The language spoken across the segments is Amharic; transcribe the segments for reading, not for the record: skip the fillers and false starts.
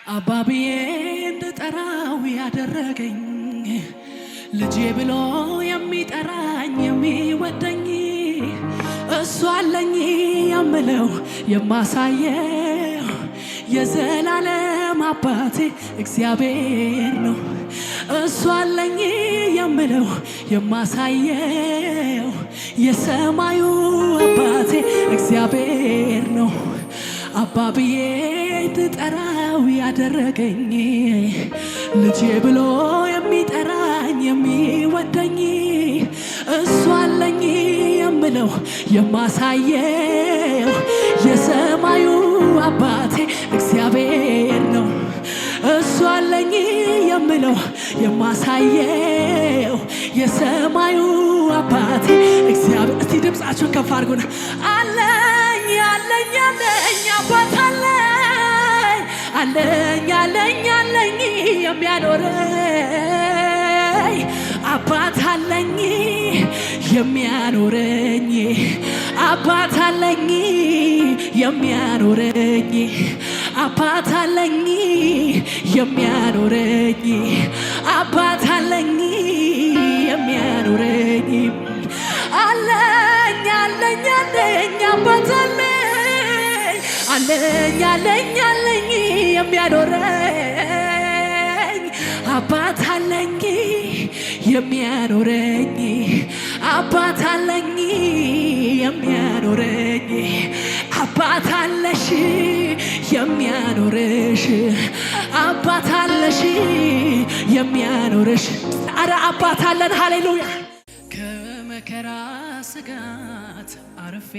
አባብዬ እንድጠራው ያደረገኝ ልጄ ብሎ የሚጠራኝ የሚወደኝ እሱ አለኝ የምለው የማሳየው የዘላለም አባቴ እግዚአብሔር ነው። እሱ አለኝ የምለው የማሳየው የሰማዩ አባቴ እግዚአብሔር ነው። አባብዬ እንድጠራው ያደረገኝ ልጄ ብሎ የሚጠራኝ የሚወደኝ እሱ አለኝ የምለው የማሳየው የሰማዩ አባቴ እግዚአብሔር ነው። እሱ አለኝ የምለው የማሳየው የሰማዩ አባቴ እግዚአብሔር። እስቲ ድምፃችሁን ከፍ አድርጉና አለኝ አለኝ አለኝ አባት አለኝ አለኝ አለኝ የሚያኖረኝ አባት አለኝ የሚያኖረኝ አባት አለኝ የሚያኖረኝ አባት አለኝ የሚያኖረኝ አባት አለኝ የሚያኖረኝ አለኝ አለኝ አለኝ አባት አለኝ አለኝ አለኝ የሚያኖረኝ አባት አለኝ የሚያኖረኝ አባት አለኝ የሚያኖረኝ አባት አለሽ የሚያኖርሽ አባት አለሽ የሚያኖርሽ። አረ አባት አለን። ሃሌሉያ። ከመከራ ስጋት አርፌ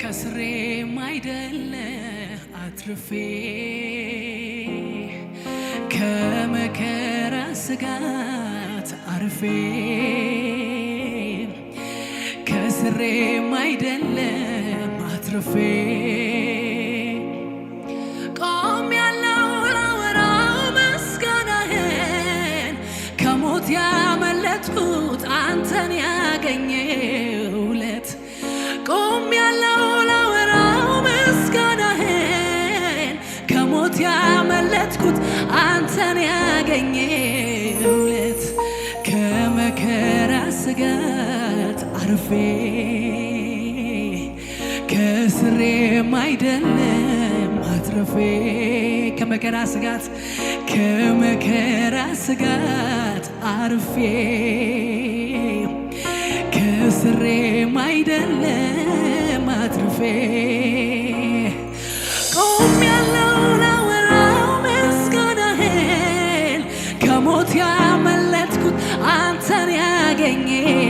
ከስሬም አይደለ አትርፌ ከመከራ ስጋት አርፌ ከስሬም አይደለም አትርፌ ቆሜያለሁ ላወራው ምስጋናህን ከሞት ያመለጥኩት አንተን ያገኘሁለት ቆሜያለሁ ላወራው ምስጋናህን ከሞት ያመለጥኩት አንተን ያገኘሁለት ከመከራ ስጋት አርፌ ከስሬም አይደለም አትርፌ ከመከራ ስጋት ስጋት አርፌ ከስሬም አይደለም አትርፌ ቆሜያለሁ ላወራው ምስጋናህን ከሞት ያመለጥኩት አንተን ያገኘሁለት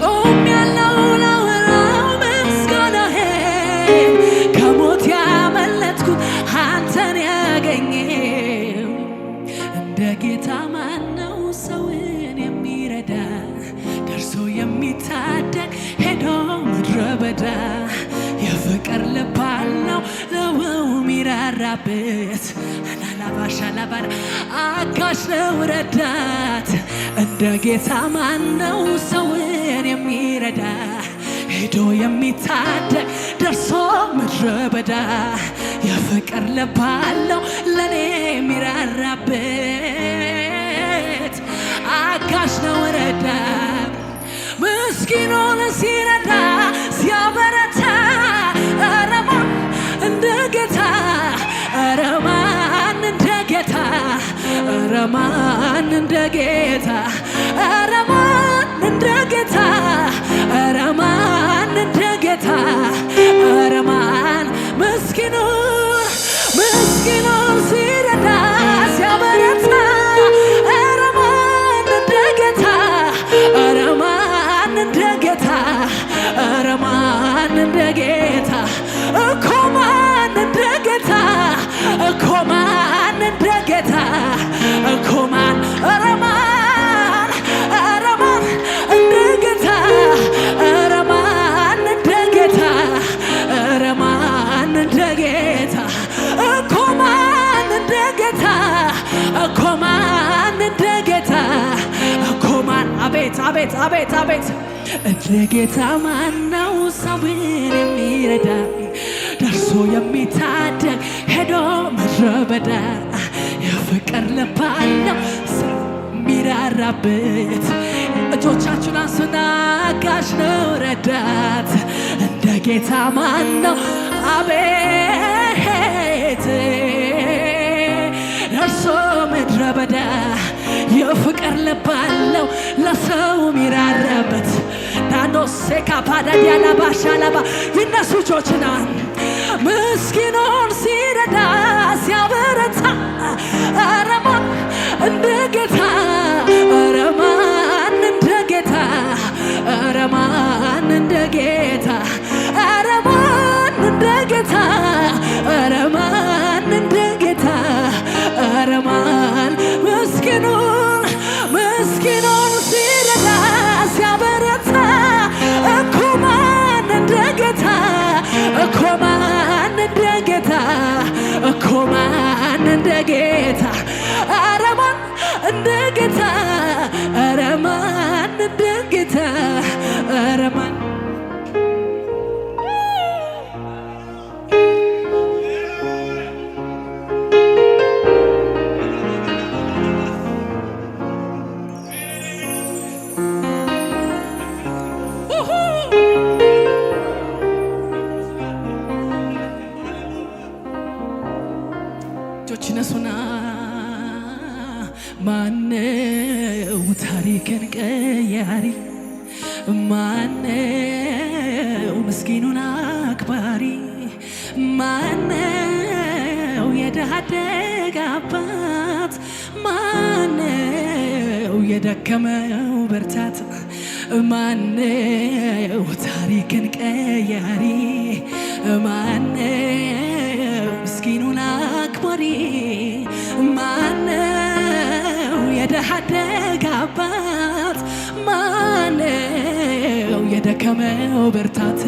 ቆሜያለሁ ላወራው ምስጋናህን ከሞት ያመለጥኩት አንተን ያገኘው። እንደ ጌታ ማነው ሰውን የሚረዳ ደርሶ የሚታደግ ሄዶ ምድረ በዳ የፍቅር ልብ አለው ለወው ሚራራበት አላላባሻላባር አጋዥ ነው ረዳት። እንደ ጌታ ማነው ሰውን የሚረዳ ሄዶ የሚታደግ ደርሶ ምድረ በዳ የፍቅር ልብ አለው ለኔ ሚራራበት አጋዥ ነው ረዳት። ምስኪኑን ሲረዳ ሲያበረታ ኧረ ማን እንደ ጌታ ኧረ ማን እንደ ጌታ ኧረ ማን እንደ ጌታ ኧረ ማን እንደ ጌታ ኧረ ማን እንደ ጌታ ኧረ ማን ምስኪኑን ሲረዳ ሲያበረታ ኧረ ማን እንደ ጌታ ኧረ ማን እንደ ጌታ ኧረ ማን እንደ ጌታ እኮ ማን እንደ ጌታ እኮ ማን እንደ ጌታ እኮ ማን ኧረ ማን እንደ ጌታ ኧረ ማን እንደ ጌታ ኧረ ማን እንደ ጌታ እኮ ማን እንደ ጌታ እኮ ማን እንደ ጌታ እኮ ማን። አቤት አቤት አቤት እንደ ጌታ ማነው ሰውን የሚረዳ ደርሶ ደርሶ የሚታደግ ሄዶ ምድረ በዳ የፍቅር ልብ አለው ሚራራበት እጆቻችሁን አንሱና አጋዥ ነው ረዳት እንደ ጌታ ማን ነው? አቤት ደርሶ ምድረ በዳ የፍቅር ልብ አለው ለሰው ሚራራበት ዳኖሴ ካፓዳ ዲያላባሻላባ ይነሱ እጆችና ምስኪኑን ሲረዳ ሲያበረታ ኧረ ማን እንደ ጌታ ኧረ ማን እንደ ጌታ ኧረ ማን እንደ ጌታ ኧረ ማን እንደ ጌታ ኧረ ማን እንደ ጌታ ኧረ ማን ምስኪኑን ሲረዳ ሲያበረታ እኮ ማን እንደ ጌታ እኮ ማን እንደ ጌታ እኮ ማን እንደ ጌታ ኧረ ማን እንደ ጌታ ኧረ ማን እንደ ጌታ ኧረ ማን እጆችነሱና ማነው ታሪክን ቀያሪ ማነው ምስኪኑን አክባሪ ማነው የድሃ አደግ አባት ማነው የደከመው ብርታት ማነው ታሪክን ቀያሪ ማነው ምስኪኑን አክባሪ ማነው የድሃ አደግ አባት ማነው የደከመው ብርታት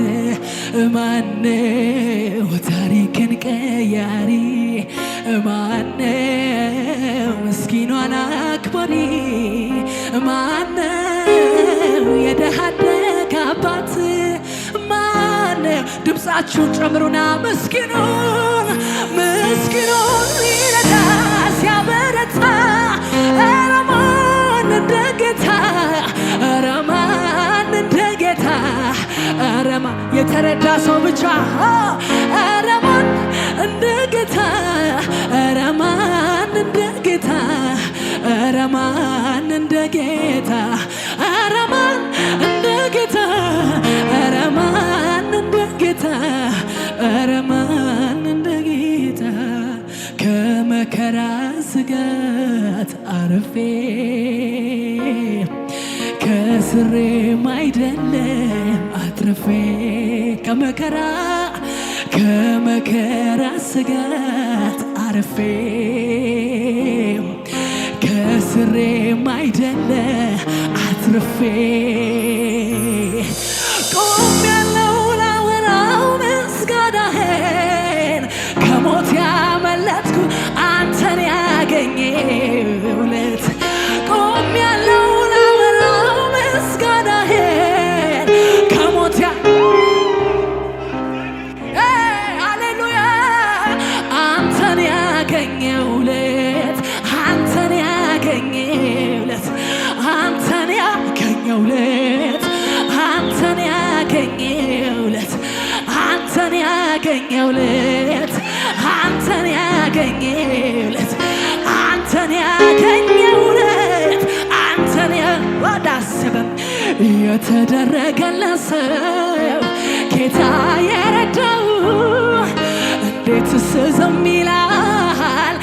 ማነው ታሪክን ቀያሪ ማነው ምስኪኗን አክባሪ ማነው የድሃ አደግ አባት ማነው ድምፃችሁን ጨምሩና ምስኪኑን ይረዳ ሲያበረታ ኧረ ማን እንደ ጌታ ኧረ ማን እንደ ጌታ ኧረ ማን የተረዳ ሰው ብቻ ኧረ ማን እንደ ጌታ ኧረ ማን እንደ ጌታ ኧረ ማን እንደ ጌታ ኧረ ማን እንደ ጌታ ኧረ ማን እንደ ጌታ ኧረ ማን እንደ ጌታ ከመከራ ስጋት አርፌ ከስሬም አይደለም አትርፌ ከመከራ ስጋት አርፌ ከስሬም አይደለም አትርፌ ቆሜያለሁ ላወራው ምስጋናህን ከሞት ያመለጥኩ አንተን ያገኘሁለት ቆሜያለሁ ላወራው ምስጋናህን ከሞት ሃሌሉያ አንተን ያገኘሁለት አንተን ያገኘሁለት አንተን ያገኘሁለት አንተን ያገኘሁለት አንተን ያገኘሁለት አንተን ያገኘሁለት አንተን ያገኘሁለት አንተን ወዳሰበም የተደረገለት ሰው ጌታ የረዳው እንዴትስ ዝም ይላል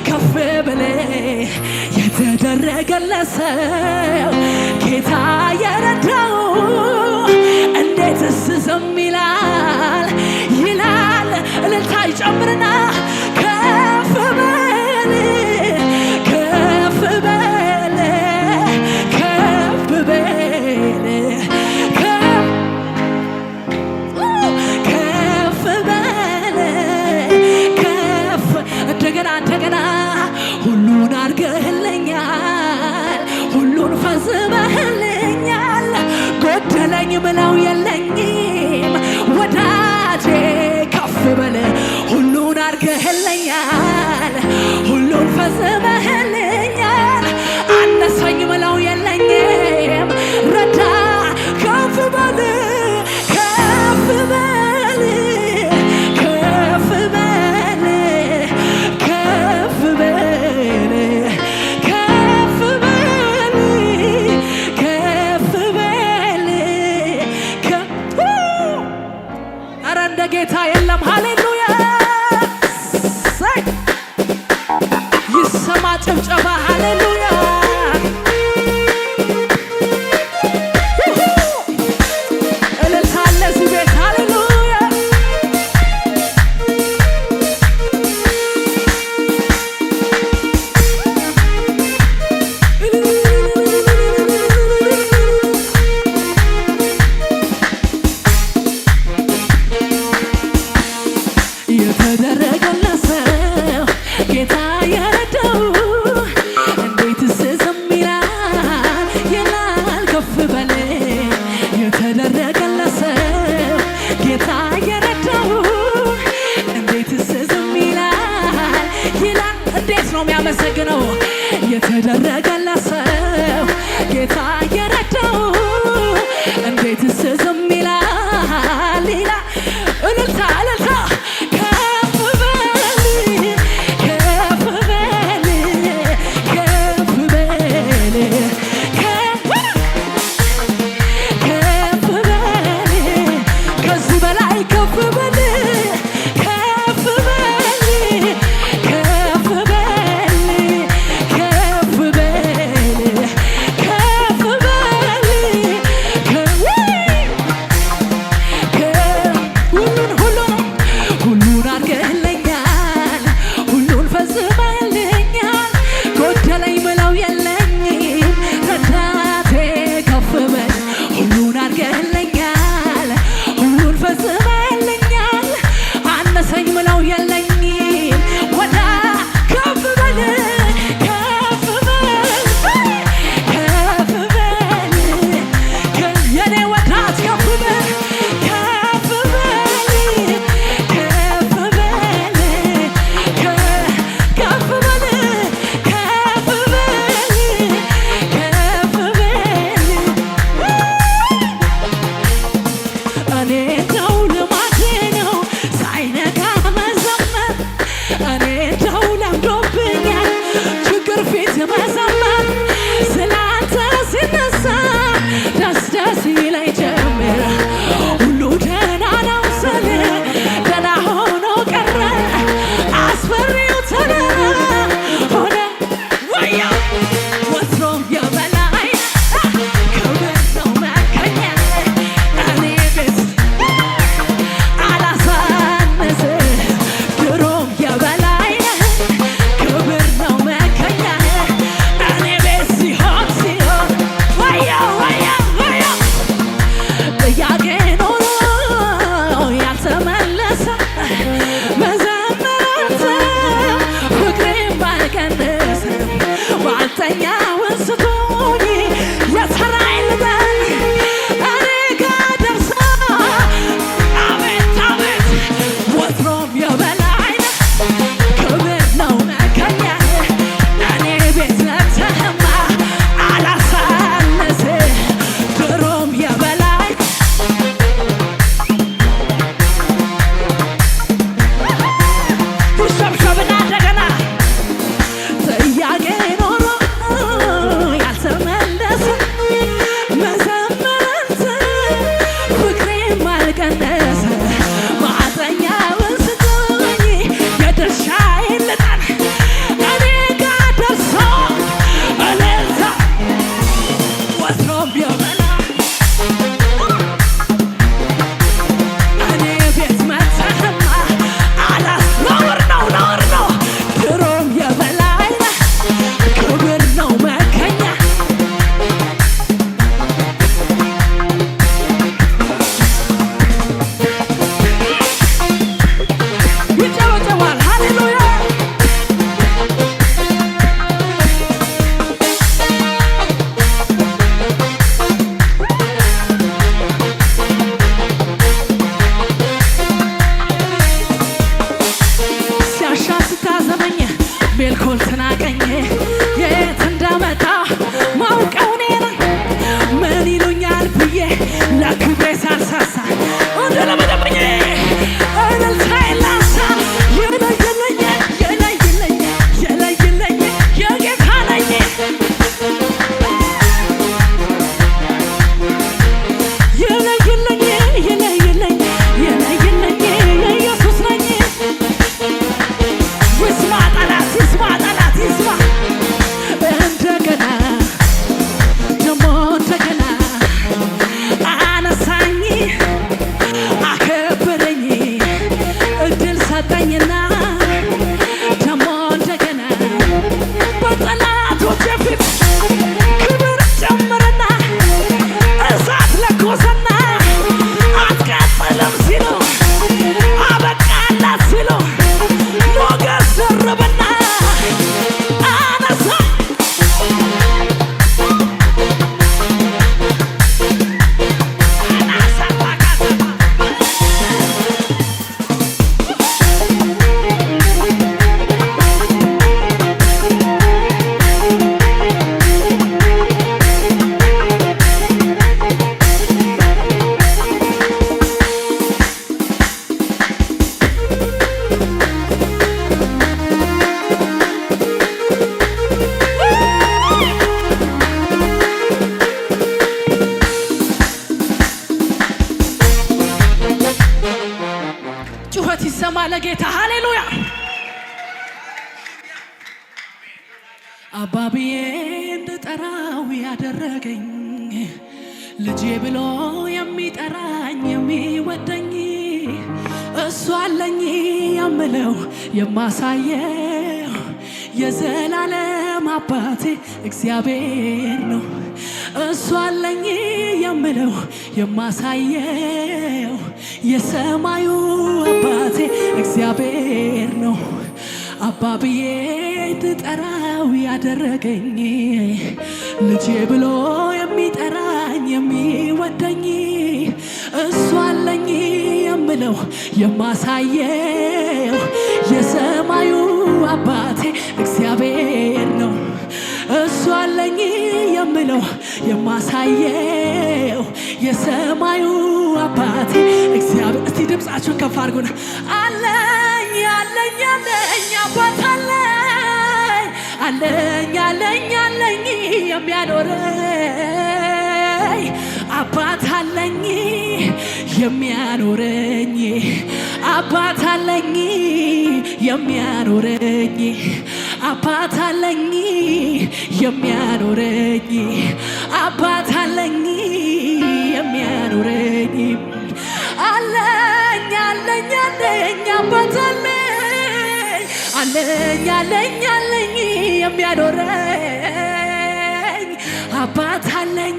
ከፍ ብለህ የተደረገለት ሰው ጌታ የረዳው እንዴትስ ዝም ይላል እልልታ ይጨምርና ከፍ በል ከፍ በል ከፍ በል ከፍ በል ከፍ እንደገና ሁሉን አድርገህልኛል ሁሉን ፈጽመህልኛል ጎደለኝ ምለው የለኝም ወዳጄ በል ሁሉን አድርገህልኛል ሁሉን ፈጽመህልኛል አነሰኝ ምለው የለኝም ረዳ ከፍ በል ከፍ በል ከፍ በል ከፍ በል ከፍ በል ከፍ በል ኧረ እንደ ጌታ የለም ሃሌሉያ ይሰማ ጭብጨባ ሃሌሉያ እልልታ አለ እዚህ ቤት ሃሌሉያ የተደረገለት ሰው ጌታ የረዳው እንዴትስ ዝም ይላል ይላል ከፍ በል የተደረገለት ሰው ጌታ የረዳው እንዴትስ ዝም ይላል ይላል እንዴት ነው የሚያመሰግነው የተደረገለት ሰው ጌታ የረዳው እንዴትስ ዝም ይላል ይላል እልልታ እልልታ ሰጠኝና ደሞ እንደገና በጠላቶቼ ፊት ክብር ጨመረና እሳት ለኮሰና አትቀጥልም ሲሉ አበቃላት ሲሉ ሞገስ ደረበና አነሳ ጩኸት ይሰማ ለጌታ ሃሌሉያ። አባብዬ እንድጠራው ያደረገኝ ልጄ ብሎ የሚጠራኝ የሚወደኝ እሱ አለኝ የምለው የማሳየው የዘላለም አባቴ እግዚአብሔር ነው። እሱ አለኝ የምለው የማሳየው የሰማዩ አባቴ እግዚአብሔር ነው። አባብዬ እንድጠራው ያደረገኝ ልጄ ብሎ የሚጠራኝ የሚወደኝ እሱ አለኝ የምለው የማሳየው የሰማዩ አባቴ እግዚአብሔር ነው። እሱ አለኝ የምለው የማሳየው የሰማዩ አባቴ እግዚአብሔር። እስቲ ድምፃችሁን ከፍ አድርጉና አለኝ አለኝ አለኝ አባት አለኝ አለኝ አለኝ የሚያኖረኝ አባት አለኝ የሚያኖረኝ አባት አለኝ የሚያኖረኝ አባት አለኝ የሚያኖረኝ አባት አለኝ የሚያኖረኝ አለኝ አለኝ አለኝ አባት አለኝ አለኝ አለኝ የሚያኖረኝ አባት አለኝ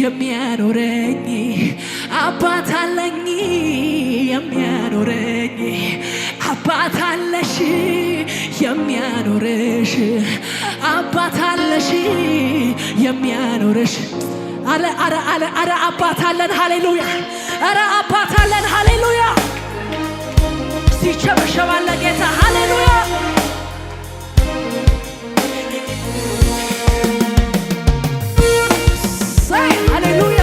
የሚያኖረኝ አባት አለኝ የሚያኖረኝ አባት አለሽ የሚያኖርሽ አባት አለሽ የሚያኖርሽ አረ አባት አለን ሃሌሉያ። አረ አባት አለን ሃሌሉያ። ሲቸበሸባለ ጌታ ሃሌሉያ። ሃሌሉያ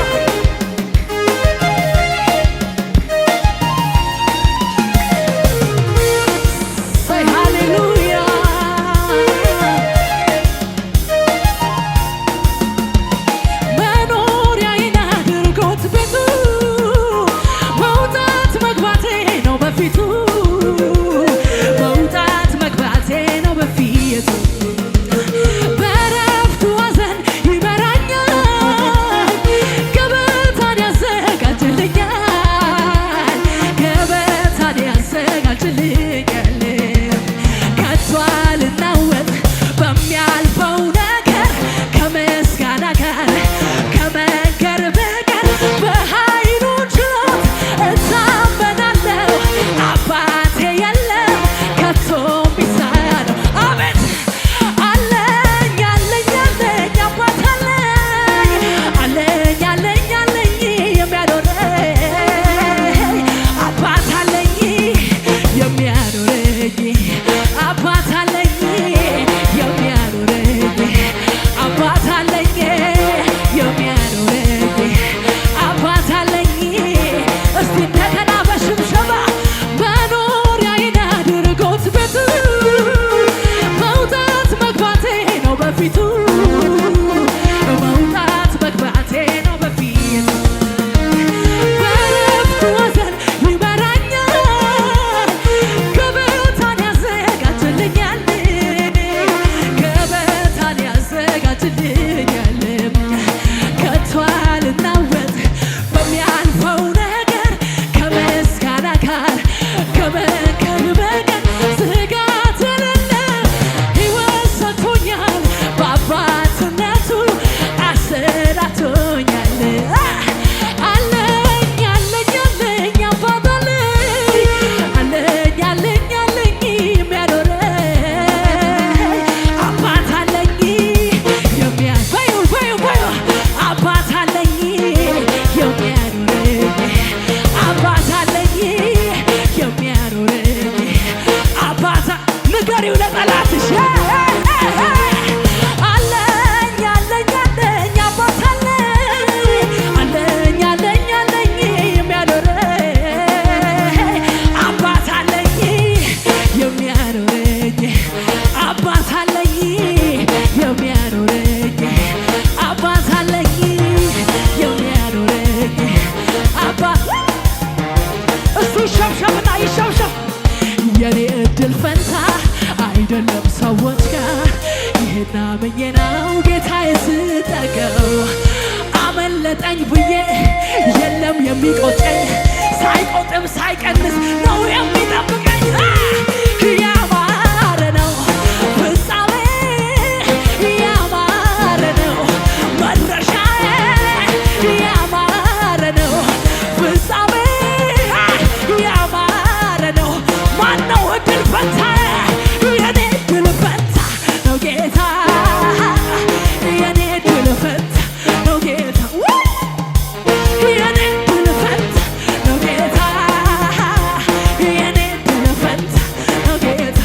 Bye. አምኜ ነው ጌታዬ ስጠገው አመለጠኝ ብዬ የለም የሚቆጨኝ ሳይቆጥም ሳይቀንስ ነው የሚጠብቀኝ ያማረ ነው ፍጻሜ ያማረ ነው መድረሻዬ ያማረ ነው ፍጻሜ ያማረ ነው ማነው እድል ፈንታዬ የኔ እድል ፈንታ ነው ጌታ የኔ እድል ፈንታ ነው ጌታ የኔ እድል ፈንታ ነው ጌታ የኔ እድል ፈንታ ነው ጌታ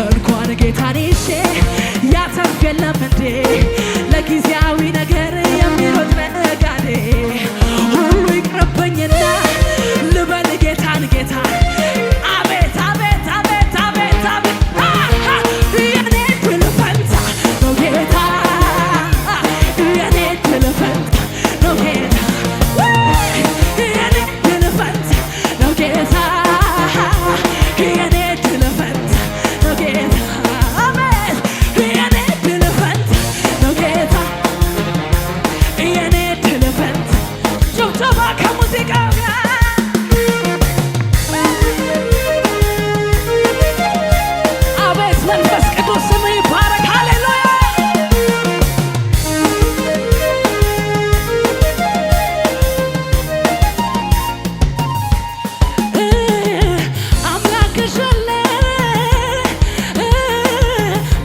እንኳን ጌታን ይዤ ያተርፍ የለም እንዴ ለጊዜያዊ ነገር የሚሮጥ ነጋዴ ሁሉ ይቅርብኝና ልበል ጌታን ጌታ አቤት አቤት አቤት አቤት አቤት የኔ እድል ፈንታ ነው ጌታ የኔ እድል ፈንታ ነው ጌታ የኔ እድል ፈንታ ነው ጌታ የኔ እድል ፈንታ ነው ጌታ አቤት የኔ እድል ፈንታ ነው ጌታ የኔ እድል ፈንታ ጭብጨባ ከሙዚቃው ጋር አቤት መንፈስ ቅዱስ ስም ይባረክ ሃሌሉያ አምላክሽ አለ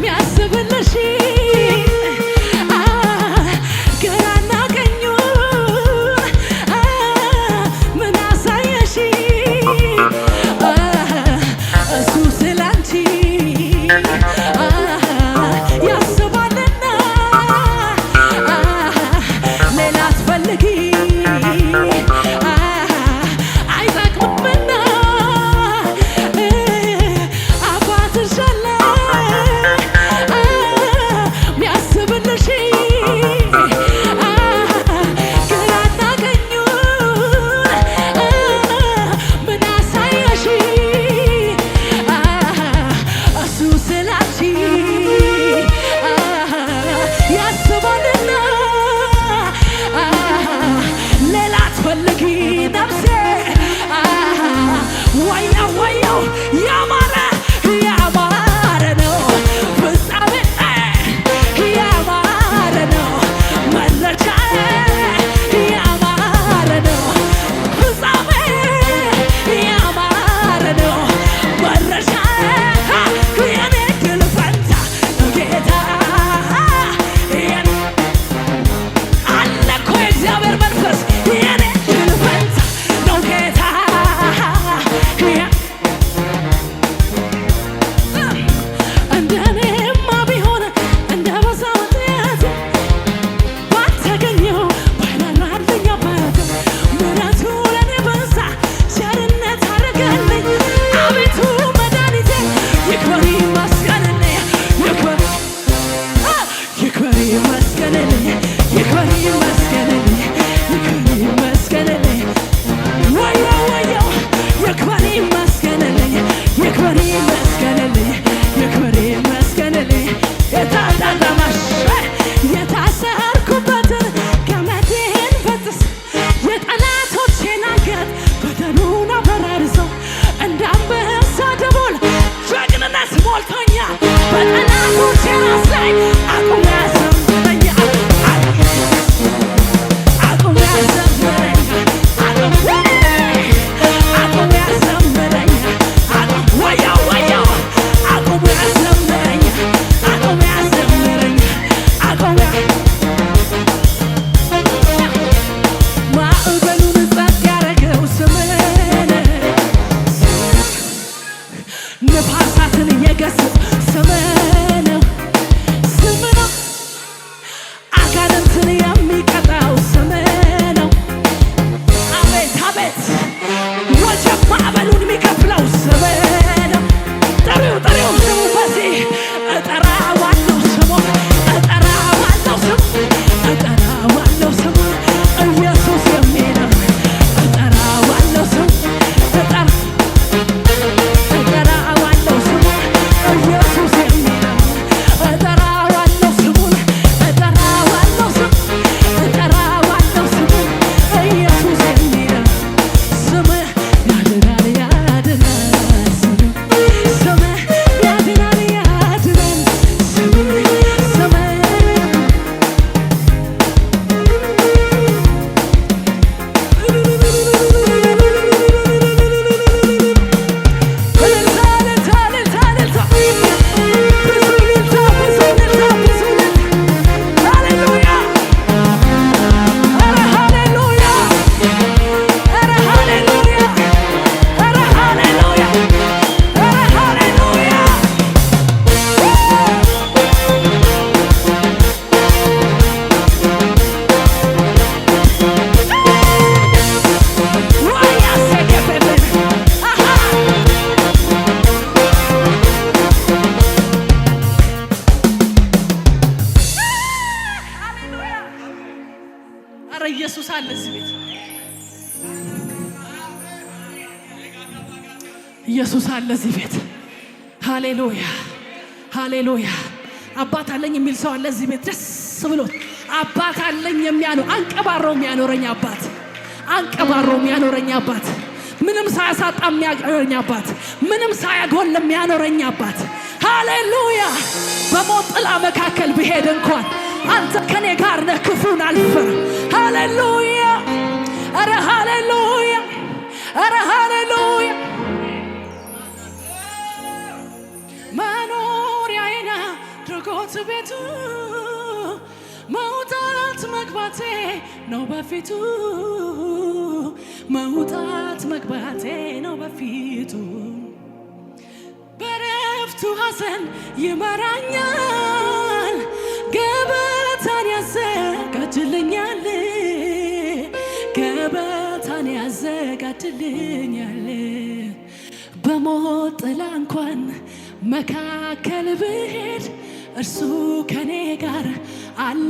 ሚያስብልሽ ግራና ቀኙን ምን አሳየሽ እሱ ስላንቺ ያስባልና ሌላ አትፈልጊ አይጠቅምምና አባትሽ አለ ሚያስብልሽ ግራና ቀኙን ምን አሳየሽ እሱ ስላንቺ ያስባልና ሌላ አትፈልጊ ነፍሴ ወያው ወያው ያማረ ያማረ ነው ፍጻሜ ያማረ ነው መድረሻዬ ያማረ ነው ፍጻሜ ያማረ ነው መድረሻዬ የኔ እድል ፈንታ ነው ጌታ አለ እኮ የእግዚአብሔር መንፈስ የኔ እድል ፈንታ ነው ጌታ ኢየሱስ አለ እዚህ ቤት። ሃሌሉያ ሃሌሉያ። አባት አለኝ የሚል ሰው አለ እዚህ ቤት ደስ ብሎት። አባት አለኝ አንቀባሮ የሚያኖረኝ አባት፣ አንቀባሮ የሚያኖረኝ አባት፣ ምንም ሳያሳጣ የሚያኖረኝ አባት፣ ምንም ሳያጎል የሚያኖረኝ አባት። ሃሌሉያ። በሞት ጥላ መካከል ብሄድ እንኳን አንተ ከኔ ጋር ነህ፣ ክፉን አልፈራም። ሃሌሉያ ኧረ ሃሌሉያ ኧረ ሃሌሉያ። መኖሪያዬን አድርጎት ቤቱ መውጣት መግባቴ ነው በፊቱ፣ መውጣት መግባቴ ነው በፊቱ። በረፍቱ ሐዘን ይመራኛል፣ ገበታን ያዘጋጅልኛል፣ ገበታን ያዘጋጅልኛል። በሞት ጥላ እንኳን መካከል ብሄድ እርሱ ከኔ ጋር አለ፣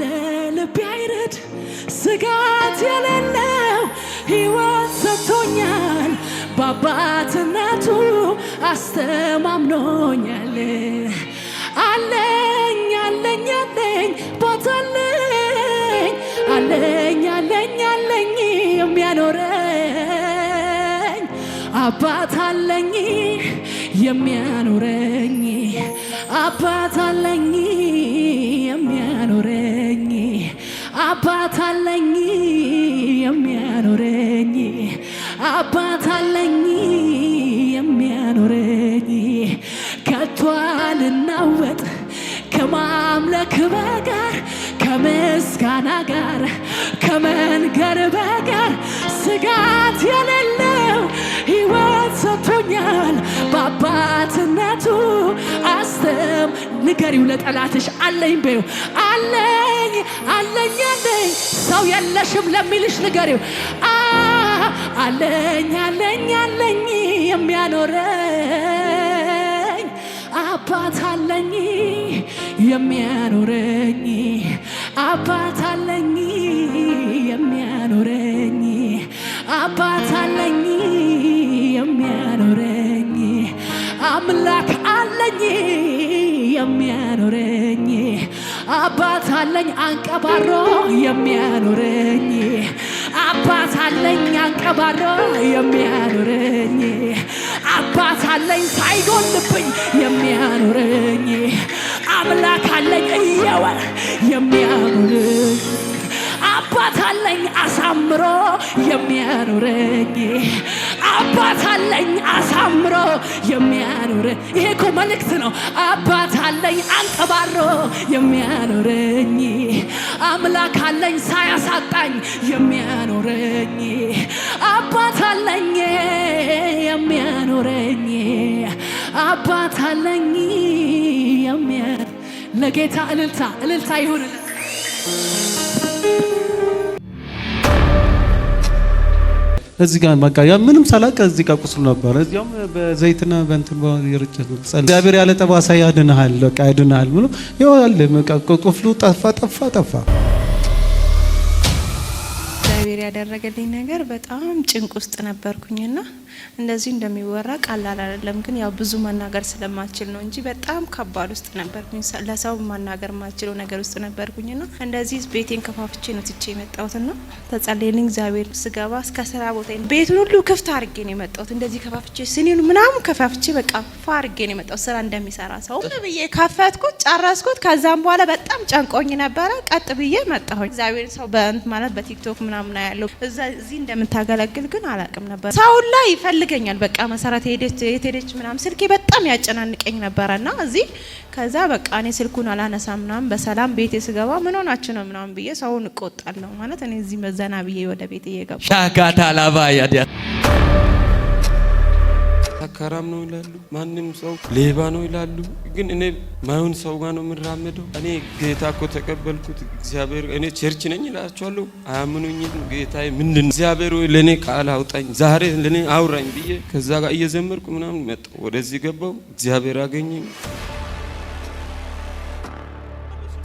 ልቤ አይርድ። ስጋት የሌለው ሕይወት ሰጥቶኛል፣ በአባትነቱ አስተማምኖኛል። አለኝ አለኝ አለኝ ቦታለኝ፣ አለኝ አለኝ አለኝ የሚያኖረኝ አባት አለኝ፣ የሚያኖረኝ አባት አለኝ፣ የሚያኖረኝ አባት አለኝ፣ የሚያኖረኝ አባት አለኝ፣ የሚያኖረኝ። ከቶ አልናወጥ ከማምለክ በጋር ከምስጋና ጋር ከመንገር በጋር ስጋት የሌለው ሕይወት ሰጥቶኛል፣ በአባትነቱ ንገሪው ለጠላትሽ አለኝ በይው። አለኝ አለኝ አለኝ ሰው የለሽም ለሚልሽ ንገሪው። አለኝ አለኝ አለኝ የሚያኖረኝ አባት አለኝ፣ የሚያኖረኝ አባት አለኝ፣ የሚያኖረኝ አባት አለኝ፣ የሚያኖረኝ አምላክ አለኝ፣ የሚያኖረኝ አባት አለኝ፣ አንቀባሮ የሚያኖረኝ አባት አለኝ፣ አንቀባሮ የሚያኖረኝ አባት አለኝ፣ ሳይጎልብኝ የሚያኖረኝ አምላክ አለኝ፣ የሚያኖረኝ አባት አለኝ፣ አሳምሮ የሚያኖረኝ አባት አለኝ፣ አሳምሮ የሚያኖረኝ። ይሄ እኮ መልእክት ነው። አባት አለኝ፣ አንቀባሮ የሚያኖረኝ አምላክ አለኝ፣ ሳያሳጣኝ የሚያኖረኝ አባት አለኝ፣ የሚያኖረኝ አባት አለኝ። ለጌታ እልልታ እልልታ ይሁንለት። እዚህ ጋር በቃ ያ ምንም ሳላቅ እዚህ ጋር ቁስሉ ነበር። እዚያም በዘይትና በእንትን ይርጭት እግዚአብሔር ያለ ጠባሳ ያድንሃል፣ በቃ ያድንሃል ብሎ ይዋል በቃ ቁስሉ ጠፋ። እግዚአብሔር ያደረገልኝ ነገር በጣም ጭንቅ ውስጥ ነበርኩኝና እንደዚህ እንደሚወራ ቀላል አይደለም። ግን ያው ብዙ መናገር ስለማልችል ነው እንጂ በጣም ከባድ ውስጥ ነበርኩኝ። ለሰው መናገር ማልችለው ነገር ውስጥ ነበርኩኝና እንደዚህ ቤቴን ከፋፍቼ ነው ትቼ የመጣሁትና ተጸልየልኝ እግዚአብሔር ስገባ እስከ ስራ ቦታ ቤቱን ሁሉ ክፍት አድርጌ ነው የመጣሁት። እንደዚህ ከፋፍቼ ሲኒሉ ምናምን ከፋፍቼ በቃ ፋ አድርጌ ነው የመጣሁት። ስራ እንደሚሰራ ሰው ብዬ ከፈትኩት፣ ጨረስኩት። ከዛም በኋላ በጣም ጨንቆኝ ነበረ። ቀጥ ብዬ መጣሁኝ። እግዚአብሔር ሰው ማለት በቲክቶክ ምናምን ያለው እዚህ እንደምታገለግል ግን አላውቅም ነበር። ሰው ላይ ይፈልገኛል በቃ መሰረት ሄደች ምናምን ስልኬ በጣም ያጨናንቀኝ ነበርና እዚህ ከዛ በቃ እኔ ስልኩን አላነሳም ምናምን በሰላም ቤቴ ስገባ ምን ሆናችሁ ነው ምናምን ብዬ ሰውን እቆጣለሁ ማለት እኔ እዚህ መዘና ብዬ ወደ ቤቴ እየገባሁ ሻካታ ላባ ያዲያ ሰካራም ነው ይላሉ፣ ማንም ሰው ሌባ ነው ይላሉ። ግን እኔ ማይሆን ሰው ጋር ነው የምራመደው። እኔ ጌታ እኮ ተቀበልኩት። እግዚአብሔር እኔ ቸርች ነኝ እላቸዋለሁ፣ አያምኑኝም። ጌታዬ ምንድን እግዚአብሔር ወይ ለኔ ቃል አውጣኝ ዛሬ ለኔ አውራኝ ብዬ ከዛ ጋር እየዘመርኩ ምናምን መጣሁ። ወደዚህ ገባሁ። እግዚአብሔር አገኘኝ።